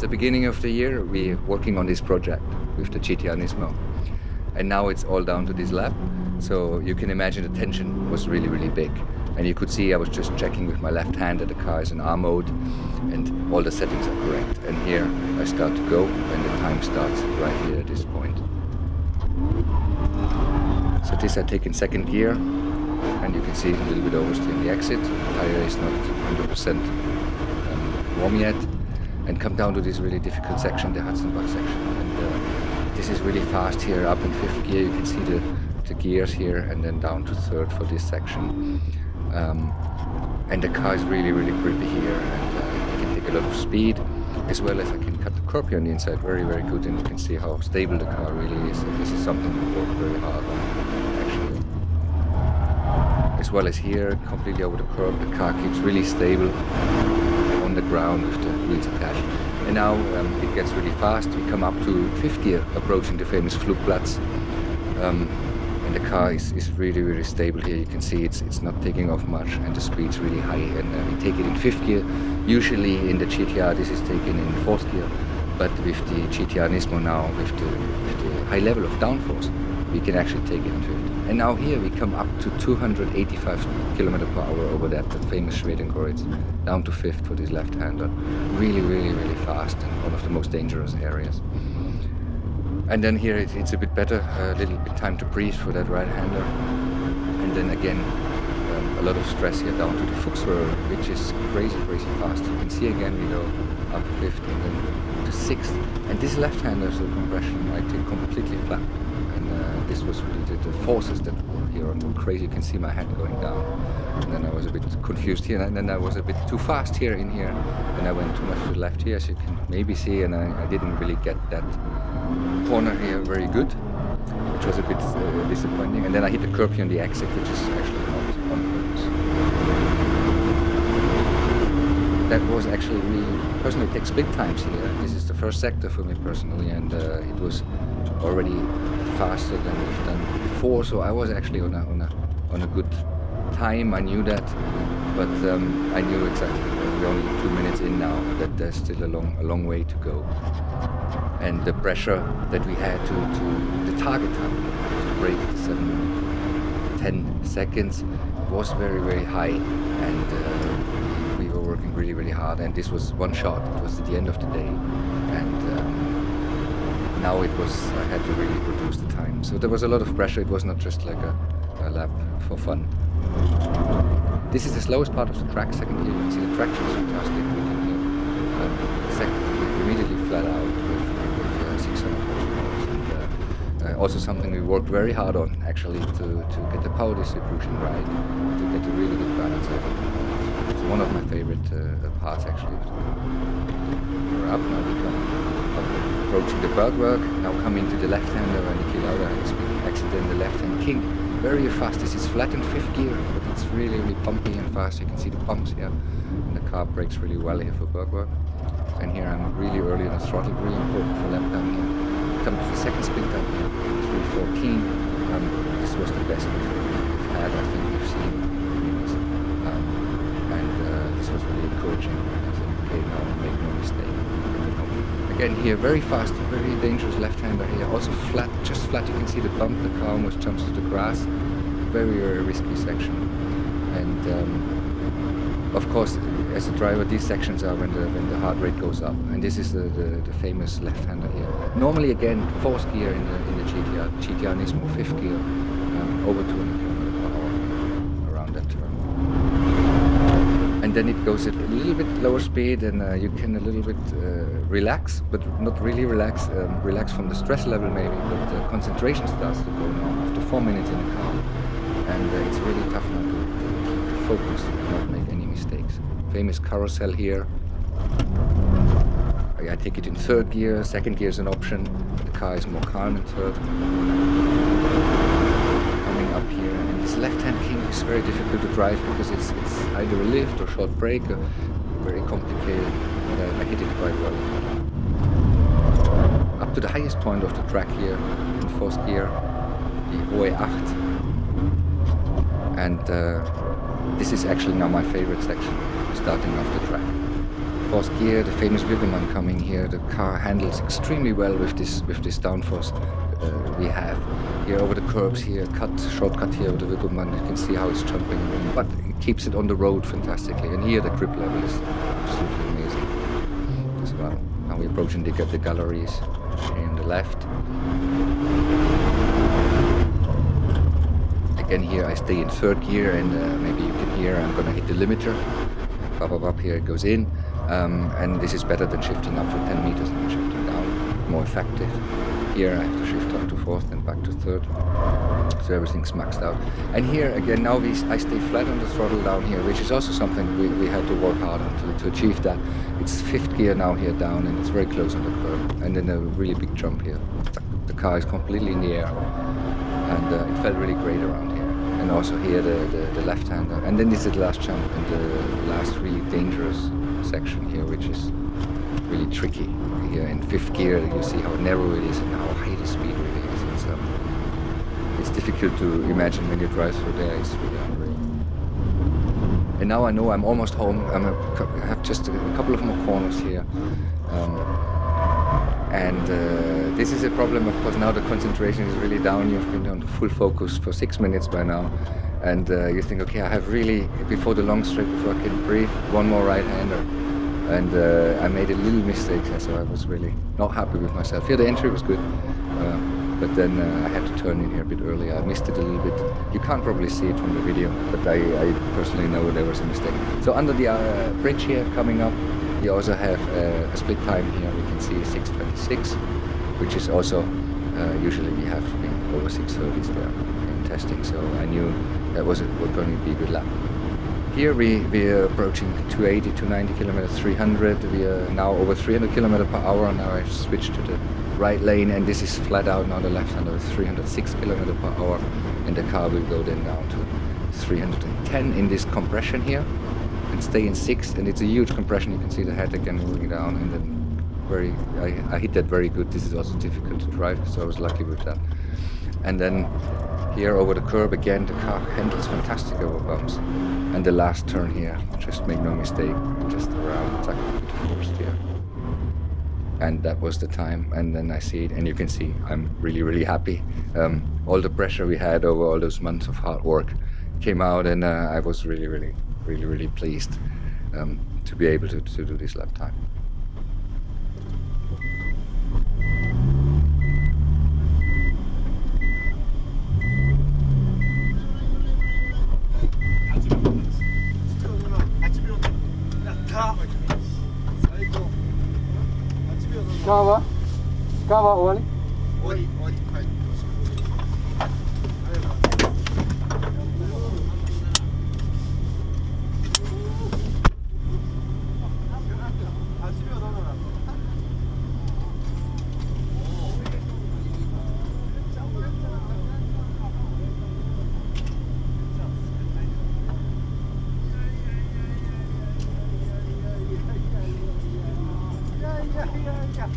the beginning of the year, we're working on this project with the GTR Nismo. And now it's all down to this lap. So you can imagine the tension was really, really big. And you could see I was just checking with my left hand that the car is in R mode and all the settings are correct. And here I start to go and the time starts right here at this point. So this I take in second gear and you can see a little bit oversteer in the exit. The tire is not 100% warm yet. And come down to this really difficult section, the Hudson-Bach section. And this is really fast here, up in fifth gear. You can see the gears here and then down to third for this section. And the car is really, really grippy here and I can take a lot of speed as well as I can cut the curb here on the inside very, very good, and you can see how stable the car really is. And this is something we work very hard on actually. As well as here, completely over the curb, the car keeps really stable on the ground with the wheels attached. And now it gets really fast. We come up to fifth gear, approaching the famous Flugplatz. And the car is really, really stable here. You can see it's not taking off much and the speed's really high. And we take it in fifth gear. Usually in the GTR this is taken in fourth gear. But with the GTR Nismo now, with the high level of downforce, we can actually take it in fifth. And now here we come up to 285 km per hour over that famous Schwedenkreuz, down to fifth for this left-hander. Really, really, really fast and one of the most dangerous areas. And then here it's a bit better, a little bit time to breathe for that right-hander. And then again, a lot of stress here down to the Fuchsröhre, which is crazy, crazy fast. You can see again we go up to fifth and then to sixth. And this left-hander, so compression, I take completely flat. And this was really the forces that were here were crazy. You can see my head going down. And then I was a bit confused here, and then I was a bit too fast here in here. And I went too much to the left here, as you can maybe see, and I didn't really get that corner here very good, which was a bit disappointing. And then I hit the curb here on the exit, which is actually not on purpose. That was actually really, personally, it takes big times here. This is the first sector for me personally, and it was already faster than we've done before, so I was actually on a good time. I knew that, but I knew exactly we're only 2 minutes in now, that there's still a long way to go. And the pressure that we had to the target time to break the 7 minutes, 10 seconds was very, very high, and we were working really, really hard. And this was one shot. It was at the end of the day, and now I had to really reduce the time. So there was a lot of pressure. It was not just like a lap for fun. This is the slowest part of the track. Second gear, you can see the traction is fantastic. We can hear second gear immediately flat out with 600 horsepower. And also something we worked very hard on actually to get the power distribution right, to get a really good balance of it. It's one of my favorite parts actually. We're up now, we come up, approaching the Bergwerk, now coming to the left-hander and the Lauda accident, the left-hand king. Very fast. This is flat in fifth gear, but it's really, really bumpy and fast. You can see the bumps here. And the car brakes really well here for Bergwerk. And here I'm really early on the throttle, really important for lap time here. Come to the second spin time here, 3:14. This was the best we've had, I think we've seen. This was really encouraging. I said, okay, now make no mistake. Again here, very fast, very dangerous left-hander here. Also flat, just flat. You can see the bump. The car almost jumps to the grass. Very, very risky section. And of course, as a driver, these sections are when the heart rate goes up. And this is the famous left-hander here. Normally, again, fourth gear in the GTR Nismo, fifth gear, over 200 km/h around that turn. And then it goes at a little bit lower speed, and you can a little bit relax, but not really relax. Relax from the stress level maybe, but the concentration starts to go now after 4 minutes in the car. And it's really tough now to focus and not make any mistakes. Famous carousel here. I take it in third gear, second gear is an option. The car is more calm in third. Coming up here, and this left-hand king is very difficult to drive because it's either a lift or short brake, very complicated, but I hit it quite well. Up to the highest point of the track here in fourth gear, the Hohe 8. And this is actually now my favorite section, starting off the track. fourth gear, the famous Nürburgring coming here. The car handles extremely well with this downforce we have. Here over the curbs here, shortcut here over the Nürburgring, you can see how it's jumping, but it keeps it on the road fantastically. And here the grip level is absolutely amazing as well. Now we're approaching the galleries here on the left. Again here I stay in third gear, and maybe you can hear I'm gonna hit the limiter. Up here it goes in, and this is better than shifting up for 10 meters and shifting down, more effective. Here I have to shift up to fourth and back to third, so everything's maxed out. And here again, now I stay flat on the throttle down here, which is also something we had to work hard on to achieve that. It's fifth gear now here down, and it's very close on the curb, and then a really big jump here. The car is completely in the air, and it felt really great around here. And also here the left-hander, and then this is the last jump and the last really dangerous section here, which is really tricky. Here in fifth gear you see how narrow it is and how high the speed really is. It's difficult to imagine when you drive through there. It's really unreal. And now I know I'm almost home. I have just a couple of more corners here. This is a problem, of course. Now the concentration is really down. You've been on full focus for 6 minutes by now, and you think, okay, I have really, before the long straight, before I can breathe, one more right-hander, and I made a little mistake, so I was really not happy with myself. Here the entry was good, but then I had to turn in here a bit earlier. I missed it a little bit. You can't probably see it from the video, but I personally know there was a mistake. So under the bridge here coming up, you also have a split time here. We can see 6:26, which is also usually we have been over 6:30s there in testing. So I knew that was going to be a good lap. Here we are approaching 280, 290 kilometers, 300. We are now over 300 kilometers per hour. Now I switched to the right lane, and this is flat out now. The left hand is 306 kilometers per hour, and the car will go then down to 310 in this compression here. And stay in sixth, and it's a huge compression. You can see the head again moving down, and then I hit that very good. This is also difficult to drive, so I was lucky with that. And then here over the curb again, the car handles fantastic over bumps. And the last turn here, just make no mistake, just around exactly to the first gear. And that was the time, and then I see it, and you can see I'm really happy. All the pressure we had over all those months of hard work came out, and I was really pleased to be able to do this lap time. 스카와終わり? 終わり. Yeah.